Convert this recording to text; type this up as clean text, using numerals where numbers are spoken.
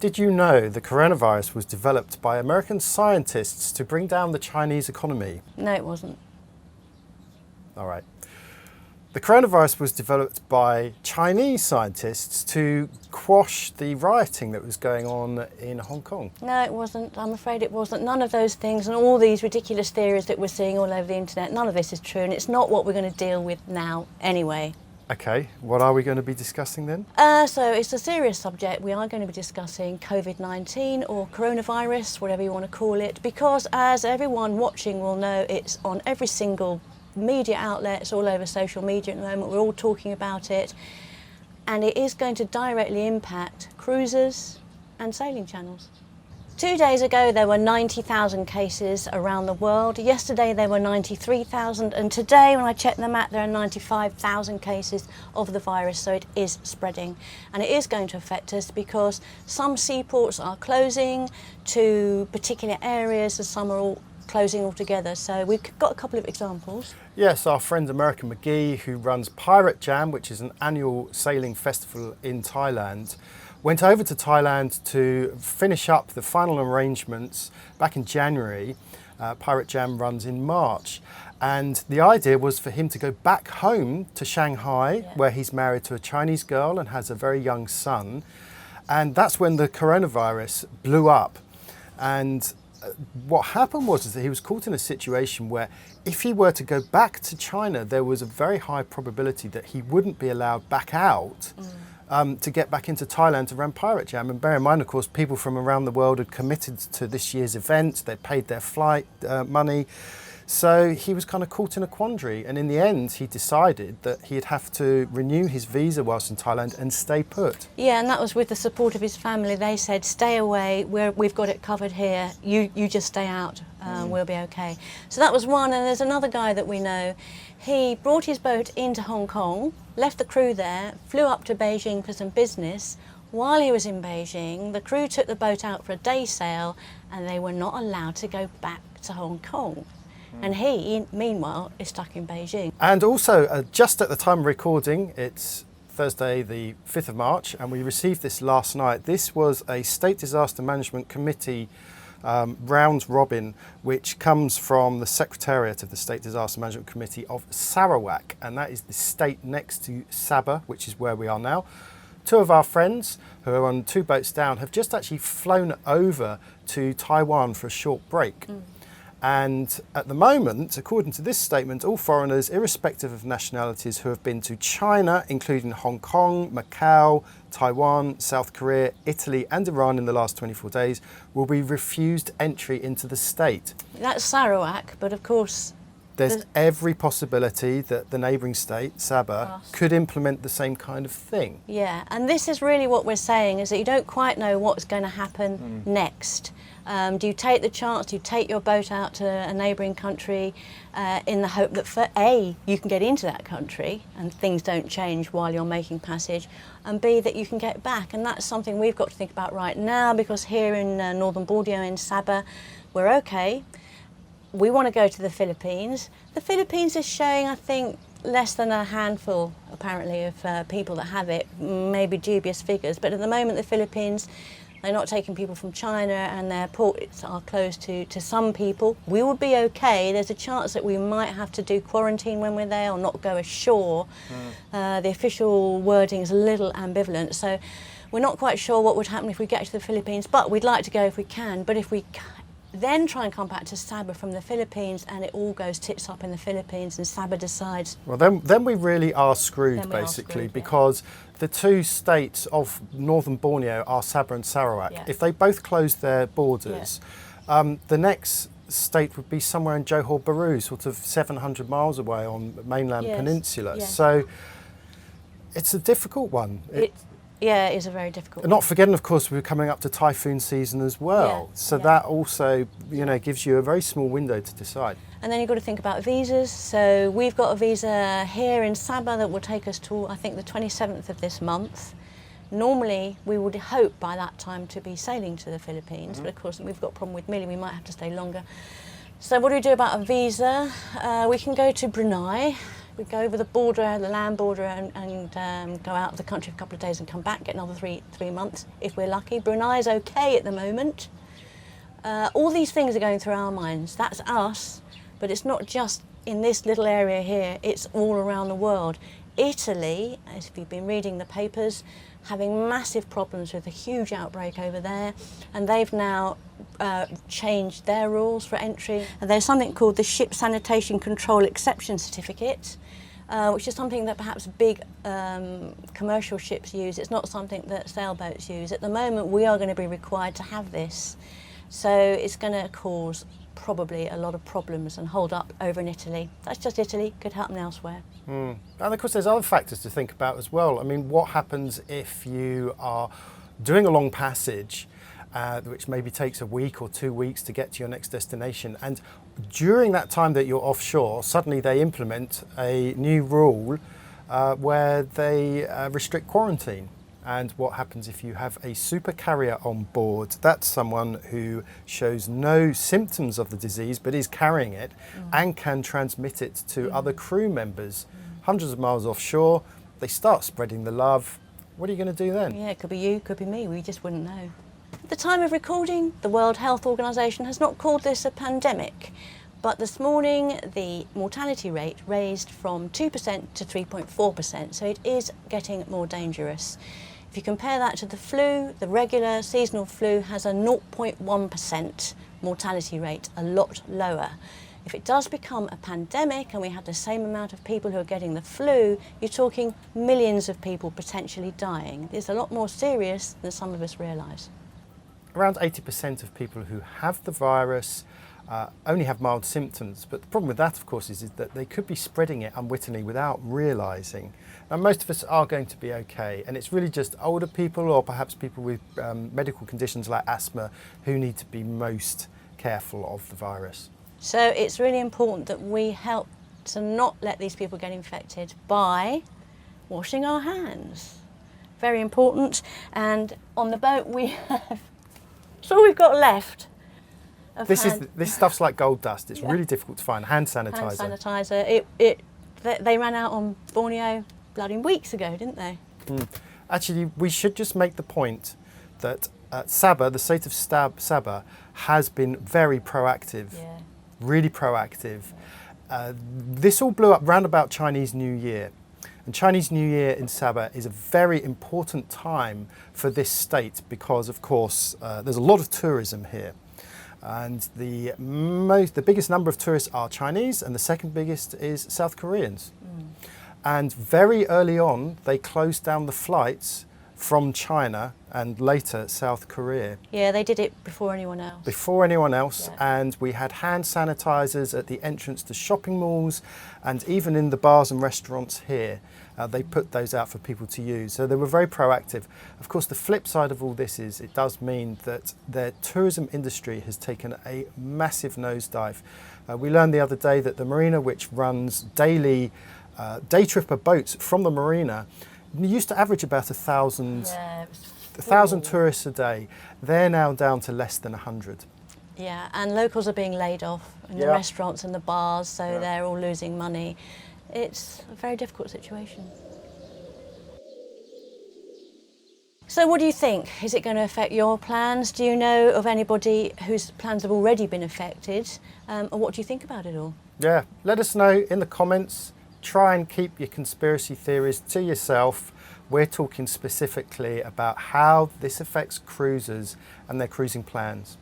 did you know the coronavirus was developed by American scientists to bring down the Chinese economy? No, it wasn't. All right. The coronavirus was developed by Chinese scientists to quash the rioting that was going on in Hong Kong. No, it wasn't. I'm afraid it wasn't. None of those things and all these ridiculous theories that we're seeing all over the internet, none of this is true, and it's not what we're going to deal with now anyway. Okay, what are we going to be discussing then? So it's a serious subject. We are going to be discussing COVID-19 or coronavirus, whatever you want to call it, because as everyone watching will know, it's on every single media outlets all over social media at the moment. We're all talking about it, and it is going to directly impact cruisers and sailing channels. 2 days ago there were 90,000 cases around the world. Yesterday there were 93,000, and today when I checked the map there are 95,000 cases of the virus, so it is spreading. And it is going to affect us because some seaports are closing to particular areas and some are all closing altogether. So we've got a couple of examples. Yes, our friend American McGee, who runs Pirate Jam, which is an annual sailing festival in Thailand, went over to Thailand to finish up the final arrangements back in January. Pirate Jam runs in March. And the idea was for him to go back home to Shanghai, where he's married to a Chinese girl and has a very young son. And that's when the coronavirus blew up. And what happened was that he was caught in a situation where if he were to go back to China, there was a very high probability that he wouldn't be allowed back out to get back into Thailand to run Pirate Jam. And bear in mind, of course, people from around the world had committed to this year's event. They paid their flight money. So he was kind of caught in a quandary. And in the end, he decided that he'd have to renew his visa whilst in Thailand and stay put. Yeah, and that was with the support of his family. They said, stay away, we've got it covered here. You just stay out, we'll be okay. So that was one. And there's another guy that we know. He brought his boat into Hong Kong, left the crew there, flew up to Beijing for some business. While he was in Beijing, the crew took the boat out for a day sail and they were not allowed to go back to Hong Kong. And he, meanwhile, is stuck in Beijing. And also, just at the time of recording, it's Thursday the 5th of March, and we received this last night. This was a State Disaster Management Committee round robin, which comes from the Secretariat of the State Disaster Management Committee of Sarawak, and that is the state next to Sabah, which is where we are now. Two of our friends, who are on 2 boats down, have just actually flown over to Taiwan for a short break. And at the moment, according to this statement, all foreigners, irrespective of nationalities, who have been to China, including Hong Kong, Macau, Taiwan, South Korea, Italy and Iran in the last 24 days, will be refused entry into the state. That's Sarawak, but of course there's every possibility that the neighbouring state, Sabah, could implement the same kind of thing. Yeah, and this is really what we're saying, is that you don't quite know what's going to happen next. Do you take the chance, do you take your boat out to a neighbouring country in the hope that for A, you can get into that country and things don't change while you're making passage, and B, that you can get back? And that's something we've got to think about right now, because here in northern Borneo in Sabah, we're okay. We want to go to the Philippines. The Philippines is showing, I think, less than a handful, apparently, of people that have it, maybe dubious figures. But at the moment, the Philippines, they're not taking people from China, and their ports are closed to some people. We will be okay. There's a chance that we might have to do quarantine when we're there or not go ashore. The official wording is a little ambivalent. So we're not quite sure what would happen if we get to the Philippines, but we'd like to go if we can. But if we then try and come back to Sabah from the Philippines and it all goes tits up in the Philippines and Sabah decides... Well, then we really are screwed, basically, because the two states of northern Borneo are Sabah and Sarawak. Yeah. If they both close their borders, the next state would be somewhere in Johor Bahru, sort of 700 miles away on the mainland peninsula. So it's a difficult one. Yeah, it is a very difficult one. Not forgetting, of course, we're coming up to typhoon season as well. So that also, gives you a very small window to decide. And then you've got to think about visas. So we've got a visa here in Sabah that will take us to, I think, the 27th of this month. Normally, we would hope by that time to be sailing to the Philippines, but of course we've got a problem with Millie, we might have to stay longer. So what do we do about a visa? We can go to Brunei, We go over the border, the land border, and go out of the country for a couple of days and come back, get another three months if we're lucky. Brunei's okay at the moment. All these things are going through our minds. That's us, but it's not just in this little area here, it's all around the world. Italy, as if you've been reading the papers, having massive problems with a huge outbreak over there, and they've now changed their rules for entry. And there's something called the Ship Sanitation Control Exception Certificate, which is something that perhaps big commercial ships use. It's not something that sailboats use. At the moment, we are going to be required to have this. So it's going to cause probably a lot of problems and hold up over in Italy. That's just Italy, could happen elsewhere. And of course there's other factors to think about as well. I mean, what happens if you are doing a long passage, which maybe takes a week or 2 weeks to get to your next destination, and during that time that you're offshore, suddenly they implement a new rule where they restrict quarantine. And what happens if you have a super carrier on board? That's someone who shows no symptoms of the disease but is carrying it and can transmit it to other crew members. Hundreds of miles offshore, they start spreading the love. What are you going to do then? Yeah, it could be you, could be me, we just wouldn't know. At the time of recording, the World Health Organization has not called this a pandemic, but this morning the mortality rate raised from 2% to 3.4%, so it is getting more dangerous. If you compare that to the flu, the regular seasonal flu has a 0.1% mortality rate, a lot lower. If it does become a pandemic and we have the same amount of people who are getting the flu, you're talking millions of people potentially dying. It's a lot more serious than some of us realise. Around 80% of people who have the virus only have mild symptoms, but the problem with that, of course, is that they could be spreading it unwittingly without realising. Now, most of us are going to be okay, and it's really just older people or perhaps people with medical conditions like asthma who need to be most careful of the virus. So it's really important that we help to not let these people get infected by washing our hands. Very important. And on the boat we have, that's all we've got left. This stuff's like gold dust. It's really difficult to find. Hand sanitizer. Hand sanitizer. They ran out on Borneo bloody weeks ago, didn't they? Actually, we should just make the point that Sabah, the state of Sabah, has been very proactive. Yeah. Really proactive. This all blew up round about Chinese New Year. And Chinese New Year in Sabah is a very important time for this state because, of course, there's a lot of tourism here. And the biggest number of tourists are Chinese, and the second biggest is South Koreans. And very early on, they closed down the flights from China and later South Korea. Yeah, they did it before anyone else. Before anyone else, yeah. And we had hand sanitizers at the entrance to shopping malls, and even in the bars and restaurants here, they put those out for people to use. So they were very proactive. Of course, the flip side of all this is it does mean that their tourism industry has taken a massive nosedive. We learned the other day that the marina, which runs daily day tripper boats from the marina, used to average about 1,000 tourists a day. They're now down to less than 100. Yeah, and locals are being laid off in the restaurants and the bars, so they're all losing money. It's a very difficult situation. So what do you think? Is it going to affect your plans? Do you know of anybody whose plans have already been affected? And what do you think about it all? Yeah, let us know in the comments. Try and keep your conspiracy theories to yourself. We're talking specifically about how this affects cruisers and their cruising plans.